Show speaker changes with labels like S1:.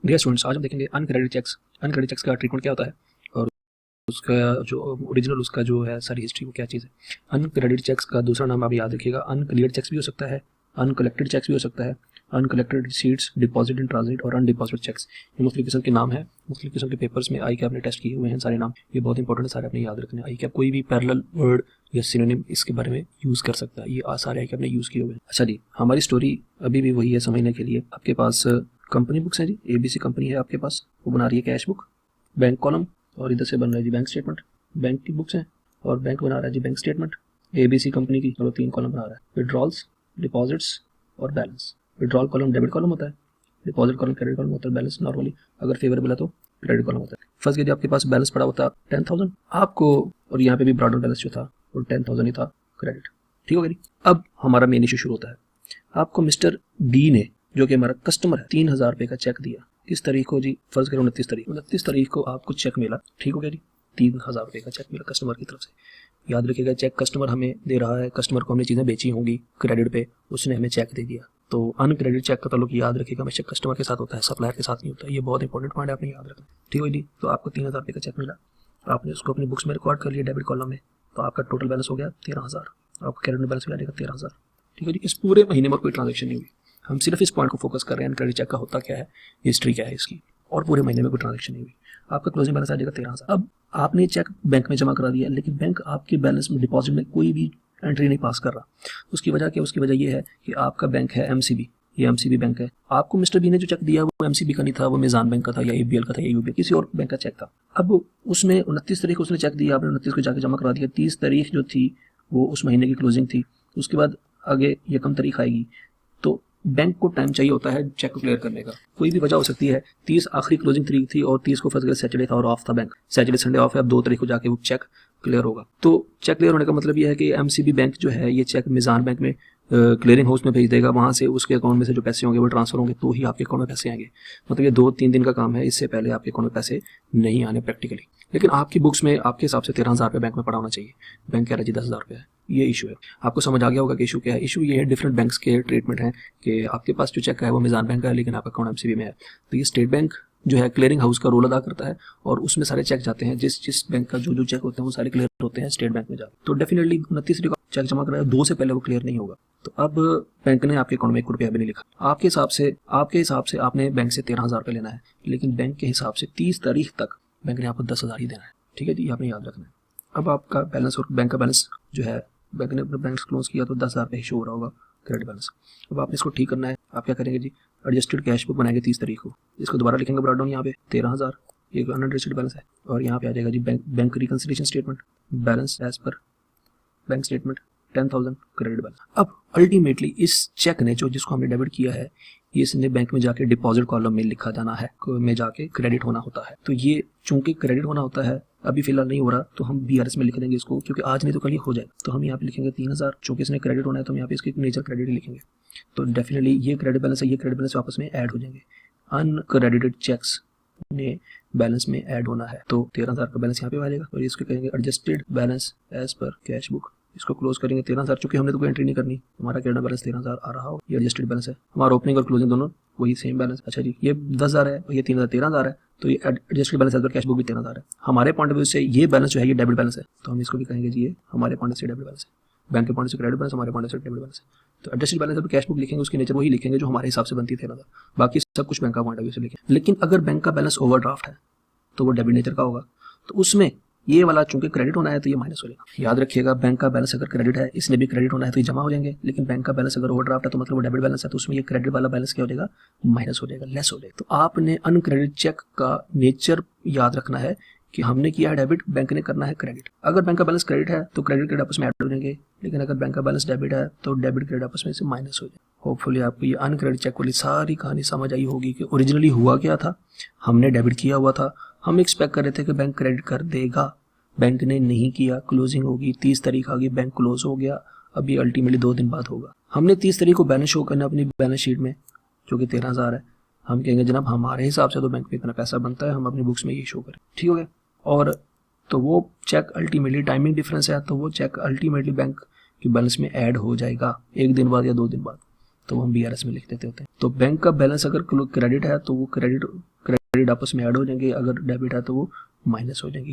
S1: Dear students, आज हम देखेंगे अनक्रेडिट चेक्स। अनक्रेडिट चेक्स का ट्रीटमेंट क्या होता है और उसका जो ओरिजिनल उसका जो है सारी हिस्ट्री वो क्या चीज़ है। अनक्रेडिट चेक्स का दूसरा नाम आप याद रखिएगा, अनक्लियर्ड चेक्स भी हो सकता है, अनकलेक्टेड चेक्स भी हो सकता है, uncollected receipts, deposit in transit और अनडिपॉजिट चेक्स। ये मुख्तलिफ किस्म के नाम है। मुख्तलिफ किस्म के पेपर्स में आई कैप ने टेस्ट किए हुए हैं सारे नाम। ये बहुत इंपॉर्टेंट है, सारे अपने याद रखने। आई कैप कोई भी पैरेलल वर्ड या सिनोनिम इसके बारे में यूज़ कर सकता है। ये सारे आई कैप ने यूज़ किए हुए हैं। अच्छा जी, हमारी स्टोरी अभी भी वही है समझने के लिए। आपके पास कंपनी बुक्स हैं जी, ABC कंपनी है आपके पास, वो बना रही है कैश बुक, बैंक कॉलम, और इधर से बन रहा है जी बैंक स्टेटमेंट। बैंक की बुक्स हैं और बैंक बना रहा है जी बैंक स्टेटमेंट। ABC कंपनी की चलो 3 कॉलम बना रहा है, विड्रॉल्स, डिपॉजिट्स और balance. Withdrawal column debit column होता है, डिपॉजिट कॉलम क्रेडिट कॉलम होता है, बैलेंस नॉर्मली अगर फेवरेबल है तो क्रेडिट कॉलम होता है। फर्स्ट यदि आपके पास बैलेंस पड़ा होता 10,000 आपको, और यहाँ पे भी ब्रॉडर बैलेंस जो था वो 10,000 ही था क्रेडिट। ठीक हो गया। अब हमारा मेन इशू शुरू होता है। आपको मिस्टर बी ने, जो कि हमारा कस्टमर है, 3,000 रुपये का चेक दिया। किस तारीख को जी? फर्ज करें 29 तारीख को आपको चेक मिला। ठीक हो गया जी, 3,000 रुपये का चेक मिला कस्टमर की तरफ से। याद रखिएगा, चेक कस्टमर हमें दे रहा है, कस्टमर को हमने चीज़ें बेची होंगी क्रेडिट पे, उसने हमें चेक दे दिया। तो अनक्रेडिट चेक का ताल्लुक याद रखिएगा हमेशा कस्टमर के साथ होता है, सप्लायर के साथ नहीं होता है। ये बहुत इंपॉर्टेंट पॉइंट है, आपने याद रखना। ठीक है जी, तो आपको 3,000 रुपये का चेक मिला, आपने उसको अपनी बुक्स में रिकॉर्ड कर लिया डेबिट कॉलम में, तो आपका टोटल बैलेंस हो गया 13,000। आपका क्रेडिट बैलेंस भी आ जाएगा 13,000। ठीक है जी, इस पूरे महीने में कोई ट्रांजेक्शन नहीं हुई। हम सिर्फ इस पॉइंट को फोकस कर रहे हैं, क्रेडिट चेक का होता क्या है, हिस्ट्री क्या है इसकी, और पूरे महीने में कोई ट्रांजेक्शन नहीं हुई। आपका क्लोजिंग बैलेंस आ जाएगा 13,000। अब आपने चेक बैंक में जमा करा दिया, लेकिन बैंक आपके बैलेंस में, डिपॉजिट में कोई भी एंट्री नहीं पास कर रहा। उसकी वजह क्या? उसकी वजह यह है कि आपका बैंक है MCB, ये MCB बैंक है। आपको मिस्टर बी ने जो चेक दिया वो MCB का नहीं था, वो मिजान बैंक का था या ABL का था या UBL, किसी और बैंक का चेक था। अब उसमें 29 तारीख को उसने चेक दिया, आपने 29 को जाके जमा करा दिया। 30 तारीख जो थी वो उस महीने की क्लोजिंग थी। उसके बाद आगे ये कम तारीख आएगी, तो बैंक को टाइम चाहिए होता है चेक को क्लियर करने का। कोई भी वजह हो सकती है। 30 आखिरी क्लोजिंग तारीख थी और 30 को फर्स्ट सैटरडे था और ऑफ था बैंक, सैटरडे संडे ऑफ है। अब 2 तारीख को जाके वो चेक क्लियर होगा। तो चेक क्लियर होने का मतलब ये है कि MCB बैंक जो है ये चेक मिजान बैंक में क्लियरिंग हाउस में भेज देगा, वहाँ से उसके अकाउंट में से जो पैसे होंगे वो ट्रांसफर होंगे, तो ही आपके अकाउंट में पैसे आएंगे। मतलब ये 2-3 दिन का काम है, इससे पहले आपके अकाउंट में पैसे नहीं आने प्रैक्टिकली। लेकिन आपकी बुक्स में आपके हिसाब से 13,000 रुपये बैंक में पड़ा होना चाहिए, बैंक कह रहा है जी 10,000 रुपये है। ये इशू है। आपको समझ आ गया होगा कि इशू क्या है। इशू ये है, डिफरेंट बैंक्स के ट्रीटमेंट हैं कि आपके पास जो चेक है वो मिजान बैंक का है, लेकिन आपका अकाउंट MCB में है। तो ये स्टेट बैंक जो है क्लियरिंग हाउस का रोल अदा करता है और उसमें सारे चेक जाते हैं। जिस बैंक का जो चेक होते हैं वो सारे क्लियर होते हैं स्टेट बैंक में जाते। तो डेफिनेटली 29 तारीख को चेक जमा कराया, 2 से पहले वो क्लियर नहीं होगा। तो अब बैंक ने आपके अकाउंट में 1 रुपया भी नहीं लिखा। आपके हिसाब से आपने बैंक से 13,000 रुपये लेना है, लेकिन बैंक के हिसाब से 30 तारीख तक बैंक ने आपको 10,000 ही देना है। ठीक है जी, आपने याद रखना है। अब आपका बैलेंस और बैंक का बैलेंस जो है, बैंक ने अपना बैंक क्लोज किया तो 10,000 रुपये शो हो रहा होगा क्रेडिट बैलेंस। अब आपने इसको ठीक करना है। आप क्या करेंगे जी? एडजस्टेड कैश बुक बनाएंगे 30 तारीख को, इसको दोबारा लिखेंगे ब्रॉड डाउन यहाँ पे 13,000, ये अनएडजस्टेड बैलेंस है, और यहाँ पे आ जाएगा जी bank reconciliation statement, balance as per bank statement 10,000 credit balance. अब अल्टीमेटली इस चेक ने जिसको हमने डेबिट किया है, ये इसने बैंक में जाके डिपॉजिट कॉलम में लिखा जाना है, में जाके क्रेडिट होना होता है। तो ये चूंकि क्रेडिट होना होता है, अभी फिलहाल नहीं हो रहा, तो हम BRS में लिख देंगे इसको, क्योंकि आज नहीं तो कल ये हो जाएगा। तो हम यहाँ पे लिखेंगे 3,000, चूंकि इसने क्रेडिट होना है तो हम यहाँ पे इसके नेचर क्रेडिट ही लिखेंगे। तो डेफिनेटली ये क्रेडिट बैलेंस है, ये क्रेडिट बैलेंस आपस में ऐड हो जाएंगे। अनक्रेडिटेड चेक्स ने बैलेंस में ऐड होना है, तो 13,000 का बैलेंस यहाँ पे आ जाएगा और इसको कहेंगे adjusted balance as per cash book. इसको क्लोज करेंगे 13,000, चूंकि हमने तो कोई एंट्री नहीं करनी, हमारा क्रेडिट बैलेंस 13,000 आ रहा हो। ये एडजस्टेड बैलेंस है, हमारा ओपनिंग और क्लोजिंग दोनों वही सेम बैलेंस। अच्छा जी, ये 10,000 है और ये 13,000 है, तो ये adjusted balance as per cash book भी 13,000 है। हमारे पॉइंट ऑफ व्यू से ये बैलेंस जो है ये डेबिट बैलेंस है, तो हम इसको भी कहेंगे जी ये हमारे पॉइंट से डेबिट बैलेंस है। बैंक के पॉइंट से क्रेडिट बैलेंस, हमारे पॉइंट से डेबिट बैलेंस है। तो एडजस्टेड बैलेंस पर कैश बुक लिखेंगे, उसकी नेचर वही लिखेंगे जो हमारे हिसाब से बनती थी 13,000, बाकी सब कुछ बैंक का पॉइंट ऑफ व्यू से लिखेंगे। लेकिन अगर बैंक का बैलेंस ओवरड्राफ्ट है तो वो डेबिट नेचर का होगा, तो उसमें ये वाला चूंकि क्रेडिट होना है तो ये माइनस हो जाएगा। याद रखिएगा, बैंक का बैलेंस अगर क्रेडिट है, इसने भी क्रेडिट होना है तो ये जमा हो जाएंगे, लेकिन बैंक का बैलेंस अगर ओवरड्राफ्ट है तो मतलब वो डेबिट बैलेंस है, तो उसमें ये क्रेडिट वाला बैलेंस क्या हो जाएगा? माइनस हो जाएगा, लेस हो जाएगा। तो आपने अनक्रेडिट चेक का नेचर याद रखना है कि हमने किया है डेबिट, बैंक ने करना है क्रेडिट। अगर बैंक का बैलेंस क्रेडिट है तो क्रेडिट आपस में ऐड हो जाएंगे, लेकिन अगर बैंक का बैलेंस डेबिट है तो डेबिट क्रेडिट आपस में से माइनस हो जाए। होपफुली आपको ये अनक्रेडिट चेक वाली सारी कहानी समझ आई होगी कि ओरिजिनली हुआ क्या था। हमने डेबिट किया हुआ था, हम एक्सपेक्ट कर रहे थे कि बैंक क्रेडिट कर देगा, बैंक ने नहीं किया, क्लोजिंग होगी, 30 तारीख आ गई, बैंक क्लोज हो गया। अभी अल्टीमेटली 2 दिन बाद होगा। हमने 30 तारीख को बैलेंस शो करना अपनी बैलेंस शीट में, जो कि 13,000 है। हम कहेंगे जनाब हमारे हिसाब से तो बैंक में इतना पैसा बनता है, हम अपनी बुक्स में ये शो करें। ठीक हो गया। और तो वो चेक अल्टीमेटली, टाइमिंग डिफरेंस है, तो वो चेक अल्टीमेटली बैंक के बैलेंस में ऐड हो जाएगा 1 दिन बाद या 2 दिन बाद, तो हम BRS में लिख देते होते हैं। तो बैंक का बैलेंस अगर क्रेडिट है तो वो क्रेडिट क्रेडिट आपस में ऐड हो जाएंगे, अगर डेबिट है तो वो माइनस हो जाएंगे।